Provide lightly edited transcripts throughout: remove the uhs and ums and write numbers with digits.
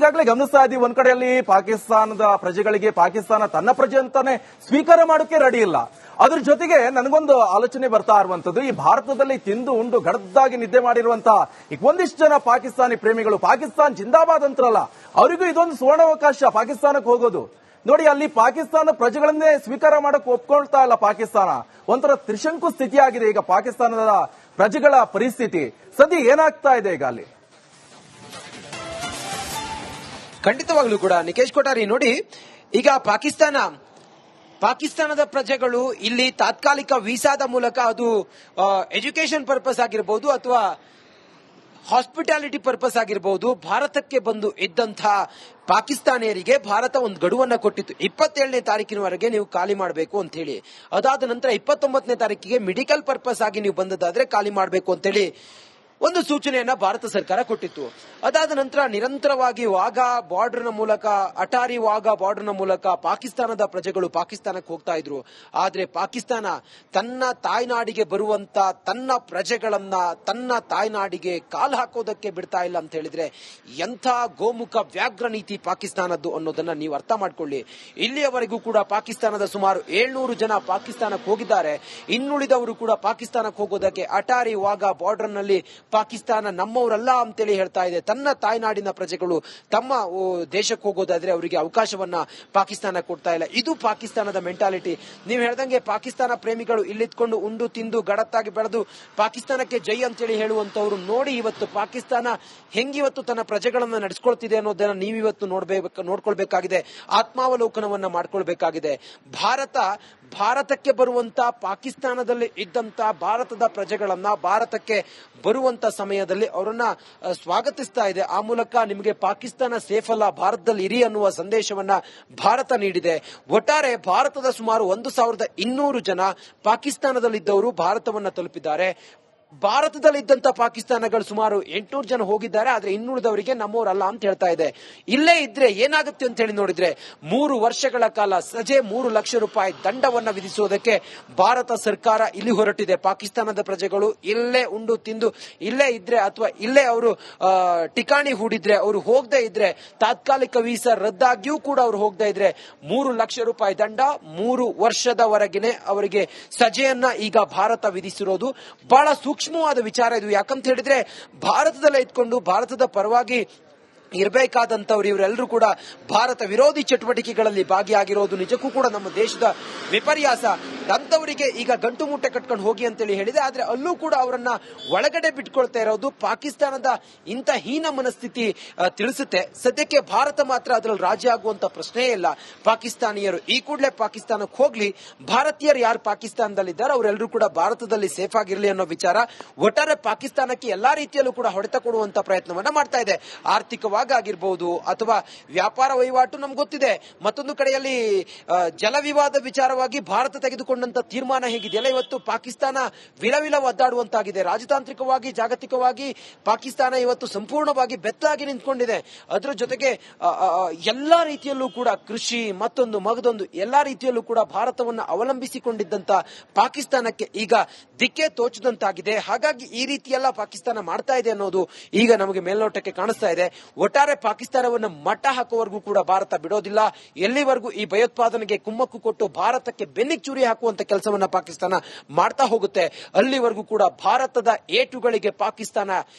ಈಗಾಗಲೇ ಗಮನಿಸ್ತಾ ಇದ್ದೀವಿ, ಒಂದ್ ಕಡೆಯಲ್ಲಿ ಪಾಕಿಸ್ತಾನದ ಪ್ರಜೆಗಳಿಗೆ ಪಾಕಿಸ್ತಾನ ತನ್ನ ಪ್ರಜೆ ಅಂತಾನೆ ಸ್ವೀಕಾರ ಮಾಡೋಕೆ ರೆಡಿ ಇಲ್ಲ. ಅದ್ರ ಜೊತೆಗೆ ನನಗೊಂದು ಆಲೋಚನೆ ಬರ್ತಾ ಇರುವಂತದ್ದು, ಈ ಭಾರತದಲ್ಲಿ ತಿಂದು ಉಂಡು ಗಡದ್ದಾಗಿ ನಿದ್ದೆ ಮಾಡಿರುವಂತಹ ಈಗ ಒಂದಿಷ್ಟು ಜನ ಪಾಕಿಸ್ತಾನಿ ಪ್ರೇಮಿಗಳು ಪಾಕಿಸ್ತಾನ್ ಜಿಂದಾಬಾದ್ ಅಂತಾರಲ್ಲ, ಅವರಿಗೂ ಇದೊಂದು ಸುವರ್ಣಾವಕಾಶ ಪಾಕಿಸ್ತಾನಕ್ಕೆ ಹೋಗೋದು. ನೋಡಿ, ಅಲ್ಲಿ ಪಾಕಿಸ್ತಾನದ ಪ್ರಜೆಗಳನ್ನೇ ಸ್ವೀಕಾರ ಮಾಡಕ್ಕೆ ಒಪ್ಕೊಳ್ತಾ ಇಲ್ಲ ಪಾಕಿಸ್ತಾನ. ಒಂಥರ ತ್ರಿಶಂಕು ಸ್ಥಿತಿ ಆಗಿದೆ ಈಗ ಪಾಕಿಸ್ತಾನದ ಪ್ರಜೆಗಳ ಪರಿಸ್ಥಿತಿ. ಸದ್ಯ ಏನಾಗ್ತಾ ಇದೆ ಈಗ ಅಲ್ಲಿ? ಖಂಡಿತವಾಗ್ಲೂ ಕೂಡ ನಿಕೇಶ್ ಕೊಠಾರಿ, ನೋಡಿ ಈಗ ಪಾಕಿಸ್ತಾನದ ಪ್ರಜೆಗಳು ಇಲ್ಲಿ ತಾತ್ಕಾಲಿಕ ವೀಸಾದ ಮೂಲಕ, ಅದು ಎಜುಕೇಶನ್ ಪರ್ಪಸ್ ಆಗಿರಬಹುದು ಅಥವಾ ಹಾಸ್ಪಿಟಾಲಿಟಿ ಪರ್ಪಸ್ ಆಗಿರಬಹುದು, ಭಾರತಕ್ಕೆ ಬಂದು ಇದ್ದಂತಹ ಪಾಕಿಸ್ತಾನಿಯರಿಗೆ ಭಾರತ ಒಂದು ಗಡುವನ್ನ ಕೊಟ್ಟಿತ್ತು. 27ನೇ ತಾರೀಕಿನವರೆಗೆ ನೀವು ಖಾಲಿ ಮಾಡಬೇಕು ಅಂತ ಹೇಳಿ. ಅದಾದ ನಂತರ 29ನೇ ತಾರೀಕಿಗೆ ಮೆಡಿಕಲ್ ಪರ್ಪಸ್ ಆಗಿ ನೀವು ಬಂದದಾದ್ರೆ ಖಾಲಿ ಮಾಡಬೇಕು ಅಂತ ಹೇಳಿ ಒಂದು ಸೂಚನೆಯನ್ನ ಭಾರತ ಸರ್ಕಾರ ಕೊಟ್ಟಿತ್ತು. ಅದಾದ ನಂತರ ನಿರಂತರವಾಗಿ ವಾಘಾ ಬಾರ್ಡರ್ನ ಮೂಲಕ, ಅಟಾರಿ ವಾಘಾ ಬಾರ್ಡರ್ನ ಮೂಲಕ ಪಾಕಿಸ್ತಾನದ ಪ್ರಜೆಗಳು ಪಾಕಿಸ್ತಾನಕ್ಕೆ ಹೋಗ್ತಾ ಇದ್ರು. ಆದ್ರೆ ಪಾಕಿಸ್ತಾನ ತನ್ನ ತಾಯ್ನಾಡಿಗೆ ಬರುವಂತ ತನ್ನ ಪ್ರಜೆಗಳನ್ನ ತನ್ನ ತಾಯ್ನಾಡಿಗೆ ಕಾಲು ಹಾಕೋದಕ್ಕೆ ಬಿಡ್ತಾ ಇಲ್ಲ ಅಂತ ಹೇಳಿದ್ರೆ ಎಂಥ ಗೋಮುಖ ವ್ಯಾಘ್ರ ನೀತಿ ಪಾಕಿಸ್ತಾನದ್ದು ಅನ್ನೋದನ್ನ ನೀವು ಅರ್ಥ ಮಾಡ್ಕೊಳ್ಳಿ. ಇಲ್ಲಿಯವರೆಗೂ ಕೂಡ ಪಾಕಿಸ್ತಾನದ ಸುಮಾರು 700 ಜನ ಪಾಕಿಸ್ತಾನಕ್ಕೆ ಹೋಗಿದ್ದಾರೆ. ಇನ್ನುಳಿದವರು ಕೂಡ ಪಾಕಿಸ್ತಾನಕ್ಕೆ ಹೋಗೋದಕ್ಕೆ ಅಟಾರಿ ವಾಘಾ ಬಾರ್ಡರ್ ನಲ್ಲಿ ಪಾಕಿಸ್ತಾನ ನಮ್ಮವರಲ್ಲ ಅಂತೇಳಿ ಹೇಳ್ತಾ ಇದೆ. ತನ್ನ ತಾಯ್ನಾಡಿನ ಪ್ರಜೆಗಳು ತಮ್ಮ ದೇಶಕ್ಕೆ ಹೋಗೋದಾದ್ರೆ ಅವರಿಗೆ ಅವಕಾಶವನ್ನ ಪಾಕಿಸ್ತಾನ ಕೊಡ್ತಾ ಇಲ್ಲ. ಇದು ಪಾಕಿಸ್ತಾನದ ಮೆಂಟಾಲಿಟಿ. ನೀವು ಹೇಳ್ದಂಗೆ ಪಾಕಿಸ್ತಾನ ಪ್ರೇಮಿಗಳು ಇಲ್ಲಿದ್ಕೊಂಡು ಉಂಡು ತಿಂದು ಗಡತ್ತಾಗಿ ಬೆಳೆದು ಪಾಕಿಸ್ತಾನಕ್ಕೆ ಜೈ ಅಂತೇಳಿ ಹೇಳುವಂತವ್ರು ನೋಡಿ ಇವತ್ತು ಪಾಕಿಸ್ತಾನ ಹೆಂಗಿವತ್ತು ತನ್ನ ಪ್ರಜೆಗಳನ್ನ ನಡೆಸ್ಕೊಳ್ತಿದೆ ಅನ್ನೋದನ್ನ ನೀವಿವತ್ತು ನೋಡ್ಕೊಳ್ಬೇಕಾಗಿದೆ, ಆತ್ಮಾವಲೋಕನವನ್ನ ಮಾಡ್ಕೊಳ್ಬೇಕಾಗಿದೆ. ಭಾರತಕ್ಕೆ ಬರುವಂತ ಪಾಕಿಸ್ತಾನದಲ್ಲಿ ಇದ್ದಂತ ಭಾರತದ ಪ್ರಜೆಗಳನ್ನ ಭಾರತಕ್ಕೆ ಬರುವಂತ ಸಮಯದಲ್ಲಿ ಅವರನ್ನ ಸ್ವಾಗತಿಸ್ತಾ ಇದೆ. ಆ ಮೂಲಕ ನಿಮಗೆ ಪಾಕಿಸ್ತಾನ ಸೇಫ್ ಅಲ್ಲ, ಭಾರತದಲ್ಲಿ ಇರಿ ಅನ್ನುವ ಸಂದೇಶವನ್ನ ಭಾರತ ನೀಡಿದೆ. ಒಟ್ಟಾರೆ ಭಾರತದ ಸುಮಾರು 1200 ಜನ ಪಾಕಿಸ್ತಾನದಲ್ಲಿದ್ದವರು ಭಾರತವನ್ನ ತಲುಪಿದ್ದಾರೆ. ಭಾರತದಲ್ಲಿದ್ದಂತ ಪಾಕಿಸ್ತಾನಗಳು ಸುಮಾರು 800 ಜನ ಹೋಗಿದ್ದಾರೆ. ಆದ್ರೆ ಇನ್ನುಳಿದವರಿಗೆ ನಮ್ಮವರಲ್ಲ ಅಂತ ಹೇಳ್ತಾ ಇದೆ. ಇಲ್ಲೇ ಇದ್ರೆ ಏನಾಗುತ್ತೆ ಅಂತ ಹೇಳಿ ನೋಡಿದ್ರೆ 3 ವರ್ಷಗಳ ಕಾಲ ಸಜೆ 3 ಲಕ್ಷ ರೂಪಾಯಿ ದಂಡವನ್ನ ವಿಧಿಸುವುದಕ್ಕೆ ಭಾರತ ಸರ್ಕಾರ ಇಲ್ಲಿ ಹೊರಟಿದೆ. ಪಾಕಿಸ್ತಾನದ ಪ್ರಜೆಗಳು ಇಲ್ಲೇ ಉಂಡು ತಿಂದು ಇಲ್ಲೇ ಇದ್ರೆ ಅಥವಾ ಇಲ್ಲೇ ಅವರು ಠಿಕಾಣಿ ಹೂಡಿದ್ರೆ, ಅವರು ಹೋಗದೆ ಇದ್ರೆ, ತಾತ್ಕಾಲಿಕ ವೀಸಾ ರದ್ದಾಗಿಯೂ ಕೂಡ ಅವರು ಹೋಗದೆ ಇದ್ರೆ 3 ಲಕ್ಷ ರೂಪಾಯಿ ದಂಡ, 3 ವರ್ಷದವರೆಗಿನೇ ಅವರಿಗೆ ಸಜೆಯನ್ನ ಈಗ ಭಾರತ ವಿಧಿಸಿರೋದು ಬಹಳ ಸೂಕ್ಷ್ಮವಾದ ವಿಚಾರ ಇದು. ಯಾಕಂತ ಹೇಳಿದ್ರೆ ಭಾರತದಲ್ಲೇ ಇದ್ಕೊಂಡು ಭಾರತದ ಪರವಾಗಿ ಇರಬೇಕಾದಂತವ್ರು ಇವರೆಲ್ಲರೂ ಕೂಡ ಭಾರತ ವಿರೋಧಿ ಚಟುವಟಿಕೆಗಳಲ್ಲಿ ಭಾಗಿಯಾಗಿರೋದು ನಿಜಕ್ಕೂ ಕೂಡ ನಮ್ಮ ದೇಶದ ವಿಪರ್ಯಾಸ. ಅಂತವರಿಗೆ ಈಗ ಗಂಟು ಮೂಟೆ ಕಟ್ಕೊಂಡು ಹೋಗಿ ಅಂತೇಳಿ ಹೇಳಿದೆ. ಆದ್ರೆ ಅಲ್ಲೂ ಕೂಡ ಅವರನ್ನ ಒಳಗಡೆ ಬಿಟ್ಕೊಳ್ತಾ ಇರೋದು ಪಾಕಿಸ್ತಾನದ ಇಂಥ ಹೀನ ಮನಸ್ಥಿತಿ ತಿಳಿಸುತ್ತೆ. ಸದ್ಯಕ್ಕೆ ಭಾರತ ಮಾತ್ರ ಅದರಲ್ಲಿ ರಾಜಿ ಆಗುವಂತ ಪ್ರಶ್ನೆಯೇ ಇಲ್ಲ. ಪಾಕಿಸ್ತಾನಿಯರು ಈ ಕೂಡಲೇ ಪಾಕಿಸ್ತಾನಕ್ಕೆ ಹೋಗ್ಲಿ, ಭಾರತೀಯರು ಯಾರು ಪಾಕಿಸ್ತಾನದಲ್ಲಿದ್ದಾರೆ ಅವರೆಲ್ಲರೂ ಕೂಡ ಭಾರತದಲ್ಲಿ ಸೇಫ್ ಆಗಿರ್ಲಿ ಅನ್ನೋ ವಿಚಾರ ಒಟ್ಟಾರೆ ಪಾಕಿಸ್ತಾನಕ್ಕೆ ಎಲ್ಲಾ ರೀತಿಯಲ್ಲೂ ಕೂಡ ಹೊಡೆತ ಕೊಡುವಂತ ಪ್ರಯತ್ನವನ್ನ ಮಾಡ್ತಾ ಇದೆ. ಆರ್ಥಿಕವಾಗಿ ಆಗಿರಬಹುದು ಅಥವಾ ವ್ಯಾಪಾರ ವಹಿವಾಟು ನಮ್ಗೆ ಗೊತ್ತಿದೆ. ಮತ್ತೊಂದು ಕಡೆಯಲ್ಲಿ ಜಲ ವಿವಾದ ವಿಚಾರವಾಗಿ ಭಾರತ ತೆಗೆದುಕೊಂಡಂತ ತೀರ್ಮಾನ ಹೇಗಿದೆಯಲ್ಲ, ಇವತ್ತು ಪಾಕಿಸ್ತಾನ ವಿಲವಿಲ ಒದ್ದಾಡುವಂತಾಗಿದೆ. ರಾಜತಾಂತ್ರಿಕವಾಗಿ ಜಾಗತಿಕವಾಗಿ ಪಾಕಿಸ್ತಾನ ಇವತ್ತು ಸಂಪೂರ್ಣವಾಗಿ ಬೆತ್ತಾಗಿ ನಿಂತ್ಕೊಂಡಿದೆ. ಅದರ ಜೊತೆಗೆ ಎಲ್ಲಾ ರೀತಿಯಲ್ಲೂ ಕೂಡ ಕೃಷಿ ಮತ್ತೊಂದು ಮಗದೊಂದು ಎಲ್ಲಾ ರೀತಿಯಲ್ಲೂ ಕೂಡ ಭಾರತವನ್ನು ಅವಲಂಬಿಸಿಕೊಂಡಿದ್ದಂತ ಪಾಕಿಸ್ತಾನಕ್ಕೆ ಈಗ ದಿಕ್ಕೆ ತೋಚದಂತಾಗಿದೆ. ಹಾಗಾಗಿ ಈ ರೀತಿಯೆಲ್ಲ ಪಾಕಿಸ್ತಾನ ಮಾಡ್ತಾ ಇದೆ ಅನ್ನೋದು ಈಗ ನಮಗೆ ಮೇಲ್ನೋಟಕ್ಕೆ ಕಾಣಿಸ್ತಾ ಇದೆ. ಒಟ್ಟಾರೆ ಪಾಕಿಸ್ತಾನವನ್ನು ಮಟ್ಟ ಹಾಕುವವರೆಗೂ ಕೂಡ ಭಾರತ ಬಿಡೋದಿಲ್ಲ. ಎಲ್ಲಿವರೆಗೂ ಈ ಭಯೋತ್ಪಾದನೆಗೆ ಕುಮ್ಮಕ್ಕು ಕೊಟ್ಟು ಭಾರತಕ್ಕೆ ಬೆನ್ನಿಗೆ ಚೂರಿ ಹಾಕುವಂತ ಕೆಲಸವನ್ನ ಪಾಕಿಸ್ತಾನ ಮಾಡ್ತಾ ಹೋಗುತ್ತೆ, ಅಲ್ಲಿವರೆಗೂ ಕೂಡ ಭಾರತದ ಏಟುಗಳಿಗೆ ಪಾಕಿಸ್ತಾನ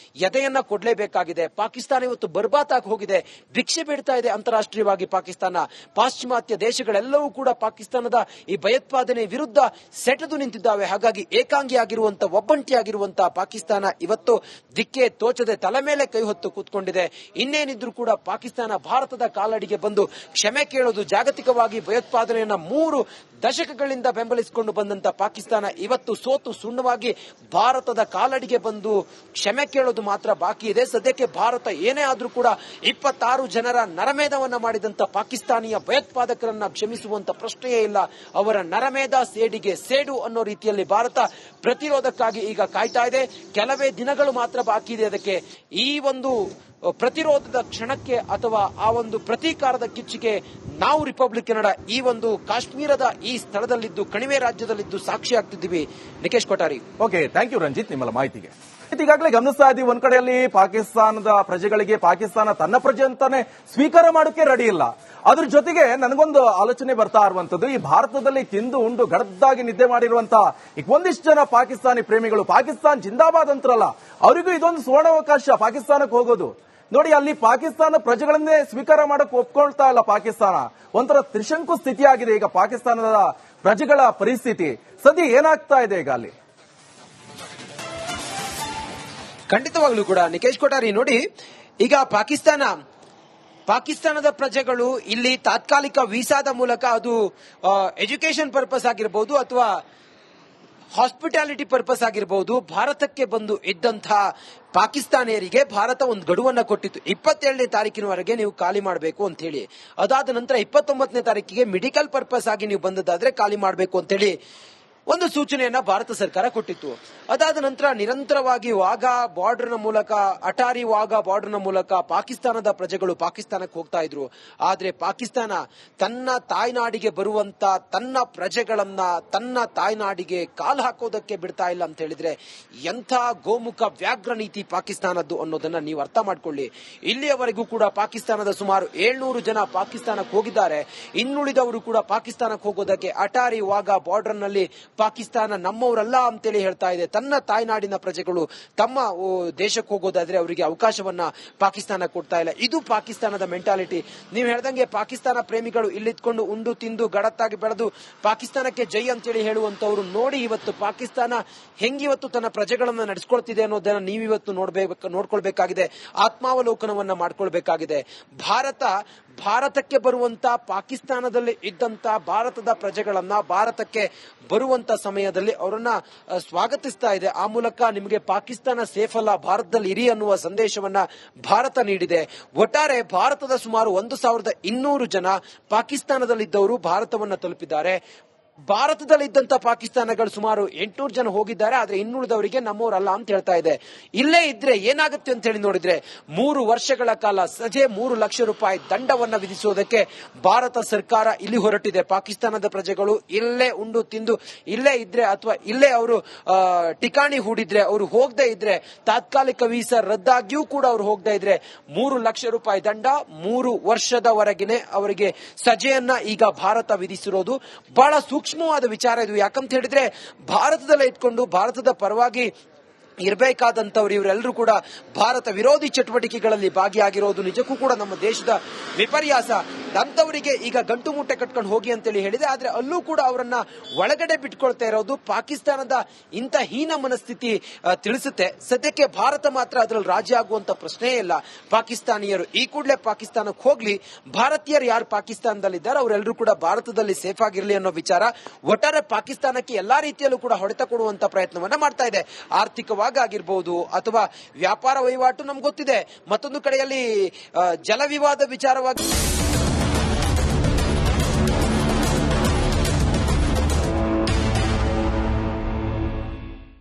ಎದೆಯನ್ನ ಕೊಡಲೇಬೇಕಾಗಿದೆ. ಪಾಕಿಸ್ತಾನ ಇವತ್ತು ಬರ್ಬಾತಾಗಿ ಹೋಗಿದೆ, ಭಿಕ್ಷೆ ಬೇಡ್ತಾ ಇದೆ ಅಂತಾರಾಷ್ಟ್ರೀಯವಾಗಿ. ಪಾಕಿಸ್ತಾನ ಪಾಶ್ಚಿಮಾತ್ಯ ದೇಶಗಳೆಲ್ಲವೂ ಕೂಡ ಪಾಕಿಸ್ತಾನದ ಈ ಭಯೋತ್ಪಾದನೆ ವಿರುದ್ಧ ಸೆಟೆದು ನಿಂತಿದ್ದಾವೆ. ಹಾಗಾಗಿ ಏಕಾಂಗಿಯಾಗಿರುವಂತ ಒಬ್ಬಂಟಿಯಾಗಿರುವಂತ ಪಾಕಿಸ್ತಾನ ಇವತ್ತು ದಿಕ್ಕೆ ತೋಚದೆ ತಲೆ ಮೇಲೆ ಕೈ ಹೊತ್ತು ಕೂತ್ಕೊಂಡಿದೆ. ಇನ್ನೇನಿದ್ರು ಕೂಡ ಪಾಕಿಸ್ತಾನ ಭಾರತದ ಕಾಲಡಿಗೆ ಬಂದು ಕ್ಷಮೆ ಕೇಳೋದು, ಜಾಗತಿಕವಾಗಿ ಭಯೋತ್ಪಾದನೆಯನ್ನ 3 ದಶಕಗಳಿಂದ ಬೆಂಬಲಿಸಿಕೊಂಡು ಬಂದಂತ ಪಾಕಿಸ್ತಾನ ಇವತ್ತು ಸೋತು ಸುಣ್ಣವಾಗಿ ಭಾರತದ ಕಾಲಡಿಗೆ ಬಂದು ಕ್ಷಮೆ ಕೇಳೋದು ಮಾತ್ರ ಬಾಕಿ ಇದೆ. ಸದ್ಯಕ್ಕೆ ಭಾರತ ಏನೇ ಆದ್ರೂ ಕೂಡ 26 ಜನರ ನರಮೇಧವನ್ನ ಮಾಡಿದಂತ ಪಾಕಿಸ್ತಾನಿಯ ಭಯೋತ್ಪಾದಕರನ್ನ ಕ್ಷಮಿಸುವಂತ ಪ್ರಶ್ನೆಯೇ ಇಲ್ಲ. ಅವರ ನರಮೇಧ ಸೇಡಿಗೆ ಸೇಡು ಅನ್ನೋ ರೀತಿಯಲ್ಲಿ ಭಾರತ ಪ್ರತಿರೋಧಕ್ಕಾಗಿ ಈಗ ಕಾಯ್ತಾ ಇದೆ. ಕೆಲವೇ ದಿನಗಳು ಮಾತ್ರ ಬಾಕಿ ಇದೆ. ಅದಕ್ಕೆ ಈ ಒಂದು ಪ್ರತಿರೋಧದ ಕ್ಷಣಕ್ಕೆ ಅಥವಾ ಆ ಒಂದು ಪ್ರತೀಕಾರದ ಕಿಚ್ಚಿಗೆ ನಾವು ರಿಪಬ್ಲಿಕ್ ಕನ್ನಡ ಈ ಒಂದು ಕಾಶ್ಮೀರದ ಈ ಸ್ಥಳದಲ್ಲಿದ್ದು ಕಣಿವೆ ರಾಜ್ಯದಲ್ಲಿದ್ದು ಸಾಕ್ಷಿ ಆಗ್ತಿದ್ದೀವಿ. Nikesh Kothari. Okay, thank you Ranjit ನಿಮ್ಮಲ್ಲ ಮಾಹಿತಿಗೆ. ಈಗಾಗಲೇ ಗಮನಿಸ್ತಾ ಇದ್ದೀವಿ, ಒಂದ್ ಕಡೆಯಲ್ಲಿ ಪಾಕಿಸ್ತಾನದ ಪ್ರಜೆಗಳಿಗೆ ಪಾಕಿಸ್ತಾನ ತನ್ನ ಪ್ರಜೆ ಅಂತಾನೆ ಸ್ವೀಕಾರ ಮಾಡೋಕೆ ರೆಡಿ ಇಲ್ಲ. ಅದ್ರ ಜೊತೆಗೆ ನನಗೊಂದು ಆಲೋಚನೆ ಬರ್ತಾ ಇರುವಂತದ್ದು, ಈ ಭಾರತದಲ್ಲಿ ತಿಂದು ಉಂಡು ಗಡದ್ದಾಗಿ ನಿದ್ದೆ ಮಾಡಿರುವಂತಹ ಈಗ ಒಂದಿಷ್ಟು ಜನ ಪಾಕಿಸ್ತಾನಿ ಪ್ರೇಮಿಗಳು, ಪಾಕಿಸ್ತಾನ್ ಜಿಂದಾಬಾದ್ ಅಂತಾರಲ್ಲ, ಅವರಿಗೂ ಇದೊಂದು ಸುವರ್ಣಾವಕಾಶ ಪಾಕಿಸ್ತಾನಕ್ಕೆ ಹೋಗೋದು. ನೋಡಿ, ಅಲ್ಲಿ ಪಾಕಿಸ್ತಾನ ಪ್ರಜೆಗಳನ್ನೇ ಸ್ವೀಕಾರ ಮಾಡಕ್ಕೆ ಒಪ್ಕೊಳ್ತಾ ಇಲ್ಲ ಪಾಕಿಸ್ತಾನ. ಒಂಥರ ತ್ರಿಶಂಕು ಸ್ಥಿತಿ ಆಗಿದೆ ಈಗ ಪಾಕಿಸ್ತಾನದ ಪ್ರಜೆಗಳ ಪರಿಸ್ಥಿತಿ. ಸದ್ಯ ಏನಾಗ್ತಾ ಇದೆ ಈಗ ಅಲ್ಲಿ? ಖಂಡಿತವಾಗ್ಲೂ ಕೂಡ ನಿಕೇಶ್ ಕೊಠಾರಿ, ನೋಡಿ, ಈಗ ಪಾಕಿಸ್ತಾನದ ಪ್ರಜೆಗಳು ಇಲ್ಲಿ ತಾತ್ಕಾಲಿಕ ವೀಸಾದ ಮೂಲಕ, ಅದು ಎಜುಕೇಶನ್ ಪರ್ಪಸ್ ಆಗಿರಬಹುದು ಅಥವಾ ಹಾಸ್ಪಿಟಾಲಿಟಿ ಪರ್ಪಸ್ ಆಗಿರಬಹುದು, ಭಾರತಕ್ಕೆ ಬಂದು ಇದ್ದಂತಹ ಪಾಕಿಸ್ತಾನಿಯರಿಗೆ ಭಾರತ ಒಂದು ಗಡುವನ್ನ ಕೊಟ್ಟಿತ್ತು. 27ನೇ ತಾರೀಕಿನವರೆಗೆ ನೀವು ಖಾಲಿ ಮಾಡಬೇಕು ಅಂತ ಹೇಳಿ. ಅದಾದ ನಂತರ 29ನೇ ತಾರೀಕಿಗೆ ಮೆಡಿಕಲ್ ಪರ್ಪಸ್ ಆಗಿ ನೀವು ಬಂದದಾದ್ರೆ ಖಾಲಿ ಮಾಡಬೇಕು ಅಂತ ಹೇಳಿ ಒಂದು ಸೂಚನೆಯನ್ನ ಭಾರತ ಸರ್ಕಾರ ಕೊಟ್ಟಿತ್ತು. ಅದಾದ ನಂತರ ನಿರಂತರವಾಗಿ ವಾಘಾ ಬಾರ್ಡರ್ನ ಮೂಲಕ, ಅಟಾರಿ ವಾಘಾ ಬಾರ್ಡರ್ನ ಮೂಲಕ ಪಾಕಿಸ್ತಾನದ ಪ್ರಜೆಗಳು ಪಾಕಿಸ್ತಾನಕ್ಕೆ ಹೋಗ್ತಾ ಇದ್ರು. ಆದ್ರೆ ಪಾಕಿಸ್ತಾನ ತನ್ನ ತಾಯ್ನಾಡಿಗೆ ಬರುವಂತ ತನ್ನ ಪ್ರಜೆಗಳನ್ನ ತನ್ನ ತಾಯ್ನಾಡಿಗೆ ಕಾಲು ಹಾಕೋದಕ್ಕೆ ಬಿಡ್ತಾ ಇಲ್ಲ ಅಂತ ಹೇಳಿದ್ರೆ ಎಂಥ ಗೋಮುಖ ವ್ಯಾಘ್ರ ನೀತಿ ಪಾಕಿಸ್ತಾನದ್ದು ಅನ್ನೋದನ್ನ ನೀವು ಅರ್ಥ ಮಾಡ್ಕೊಳ್ಳಿ. ಇಲ್ಲಿಯವರೆಗೂ ಕೂಡ ಪಾಕಿಸ್ತಾನದ ಸುಮಾರು 700 ಜನ ಪಾಕಿಸ್ತಾನಕ್ಕೆ ಹೋಗಿದ್ದಾರೆ. ಇನ್ನುಳಿದವರು ಕೂಡ ಪಾಕಿಸ್ತಾನಕ್ಕೆ ಹೋಗೋದಕ್ಕೆ ಅಟಾರಿ ವಾಘಾ ಬಾರ್ಡರ್ ನಲ್ಲಿ ಪಾಕಿಸ್ತಾನ ನಮ್ಮವರಲ್ಲ ಅಂತೇಳಿ ಹೇಳ್ತಾ ಇದೆ. ತನ್ನ ತಾಯ್ನಾಡಿನ ಪ್ರಜೆಗಳು ತಮ್ಮ ದೇಶಕ್ಕೆ ಹೋಗೋದಾದ್ರೆ ಅವರಿಗೆ ಅವಕಾಶವನ್ನ ಪಾಕಿಸ್ತಾನ ಕೊಡ್ತಾ ಇಲ್ಲ. ಇದು ಪಾಕಿಸ್ತಾನದ ಮೆಂಟಾಲಿಟಿ. ನೀವು ಹೇಳ್ದಂಗೆ ಪಾಕಿಸ್ತಾನ ಪ್ರೇಮಿಗಳು ಇಲ್ಲಿದ್ಕೊಂಡು ಉಂಡು ತಿಂದು ಗಡತ್ತಾಗಿ ಬೆಳೆದು ಪಾಕಿಸ್ತಾನಕ್ಕೆ ಜೈ ಅಂತೇಳಿ ಹೇಳುವಂತವ್ರು ನೋಡಿ, ಇವತ್ತು ಪಾಕಿಸ್ತಾನ ಹೆಂಗಿವತ್ತು ತನ್ನ ಪ್ರಜೆಗಳನ್ನ ನಡೆಸ್ಕೊಳ್ತಿದೆ ಅನ್ನೋದನ್ನ ನೀವಿವತ್ತು ನೋಡ್ಕೊಳ್ಬೇಕಾಗಿದೆ, ಆತ್ಮಾವಲೋಕನವನ್ನ ಮಾಡ್ಕೊಳ್ಬೇಕಾಗಿದೆ. ಭಾರತಕ್ಕೆ ಬರುವಂತ ಪಾಕಿಸ್ತಾನದಲ್ಲಿ ಇದ್ದಂತ ಭಾರತದ ಪ್ರಜೆಗಳನ್ನ ಭಾರತಕ್ಕೆ ಬರುವಂತ ಸಮಯದಲ್ಲಿ ಅವರನ್ನ ಸ್ವಾಗತಿಸ್ತಾ ಇದೆ. ಆ ಮೂಲಕ ನಿಮಗೆ ಪಾಕಿಸ್ತಾನ ಸೇಫ್ ಅಲ್ಲ, ಭಾರತದಲ್ಲಿ ಇರಿ ಅನ್ನುವ ಸಂದೇಶವನ್ನ ಭಾರತ ನೀಡಿದೆ. ಒಟ್ಟಾರೆ ಭಾರತದ ಸುಮಾರು 1200 ಜನ ಪಾಕಿಸ್ತಾನದಲ್ಲಿದ್ದವರು ಭಾರತವನ್ನ ತಲುಪಿದ್ದಾರೆ. ಭಾರತದಲ್ಲಿದ್ದಂತ ಪಾಕಿಸ್ತಾನಗಳು ಸುಮಾರು 800 ಜನ ಹೋಗಿದ್ದಾರೆ. ಆದ್ರೆ ಇನ್ನುಳಿದವರಿಗೆ ನಮ್ಮವರಲ್ಲ ಅಂತ ಹೇಳ್ತಾ ಇದೆ. ಇಲ್ಲೇ ಇದ್ರೆ ಏನಾಗುತ್ತೆ ಅಂತ ಹೇಳಿ ನೋಡಿದ್ರೆ 3 ವರ್ಷಗಳ ಕಾಲ ಸಜೆ 3 ಲಕ್ಷ ರೂಪಾಯಿ ದಂಡವನ್ನ ವಿಧಿಸುವುದಕ್ಕೆ ಭಾರತ ಸರ್ಕಾರ ಇಲ್ಲಿ ಹೊರಟಿದೆ. ಪಾಕಿಸ್ತಾನದ ಪ್ರಜೆಗಳು ಇಲ್ಲೇ ಉಂಡು ತಿಂದು ಇಲ್ಲೇ ಇದ್ರೆ ಅಥವಾ ಇಲ್ಲೇ ಅವರು ಠಿಕಾಣಿ ಹೂಡಿದ್ರೆ, ಅವರು ಹೋಗದೆ ಇದ್ರೆ, ತಾತ್ಕಾಲಿಕ ವೀಸಾ ರದ್ದಾಗಿಯೂ ಕೂಡ ಅವರು ಹೋಗದೆ ಇದ್ರೆ 3 ಲಕ್ಷ ರೂಪಾಯಿ ದಂಡ, 3 ವರ್ಷದವರೆಗಿನೇ ಅವರಿಗೆ ಸಜೆಯನ್ನ ಈಗ ಭಾರತ ವಿಧಿಸಿರೋದು ಬಹಳ ಸೂಕ್ಷ್ಮವಾದ ವಿಚಾರ ಇದು. ಯಾಕಂತ ಹೇಳಿದ್ರೆ ಭಾರತದಲ್ಲೇ ಇಟ್ಕೊಂಡು ಭಾರತದ ಪರವಾಗಿ ಇರಬೇಕಾದಂತವ್ರು ಇವರೆಲ್ಲರೂ ಕೂಡ ಭಾರತ ವಿರೋಧಿ ಚಟುವಟಿಕೆಗಳಲ್ಲಿ ಭಾಗಿಯಾಗಿರೋದು ನಿಜಕ್ಕೂ ಕೂಡ ನಮ್ಮ ದೇಶದ ವಿಪರ್ಯಾಸ. ಅಂತವರಿಗೆ ಈಗ ಗಂಟು ಮೂಟೆ ಕಟ್ಕೊಂಡು ಹೋಗಿ ಅಂತೇಳಿ ಹೇಳಿದೆ. ಆದ್ರೆ ಅಲ್ಲೂ ಕೂಡ ಅವರನ್ನ ಒಳಗಡೆ ಬಿಟ್ಕೊಳ್ತಾ ಇರೋದು ಪಾಕಿಸ್ತಾನದ ಇಂಥ ಹೀನ ಮನಸ್ಥಿತಿ ತಿಳಿಸುತ್ತೆ. ಸದ್ಯಕ್ಕೆ ಭಾರತ ಮಾತ್ರ ಅದರಲ್ಲಿ ರಾಜಿ ಆಗುವಂತ ಪ್ರಶ್ನೆಯೇ ಇಲ್ಲ. ಪಾಕಿಸ್ತಾನಿಯರು ಈ ಕೂಡಲೇ ಪಾಕಿಸ್ತಾನಕ್ಕೆ ಹೋಗ್ಲಿ, ಭಾರತೀಯರು ಯಾರು ಪಾಕಿಸ್ತಾನದಲ್ಲಿದ್ದಾರೆ ಅವರೆಲ್ಲರೂ ಕೂಡ ಭಾರತದಲ್ಲಿ ಸೇಫ್ ಆಗಿರಲಿ ಅನ್ನೋ ವಿಚಾರ ಒಟ್ಟಾರೆ ಪಾಕಿಸ್ತಾನಕ್ಕೆ ಎಲ್ಲಾ ರೀತಿಯಲ್ಲೂ ಕೂಡ ಹೊಡೆತ ಕೊಡುವಂತ ಪ್ರಯತ್ನವನ್ನ ಮಾಡ್ತಾ ಇದೆ. ಆರ್ಥಿಕವಾಗಿ ಆಗಿರ್ಬಹುದು ಅಥವಾ ವ್ಯಾಪಾರ ವಹಿವಾಟು ನಮ್ಗೆ ಗೊತ್ತಿದೆ. ಮತ್ತೊಂದು ಕಡೆಯಲ್ಲಿ ಜಲ ವಿವಾದ ವಿಚಾರವಾಗಿ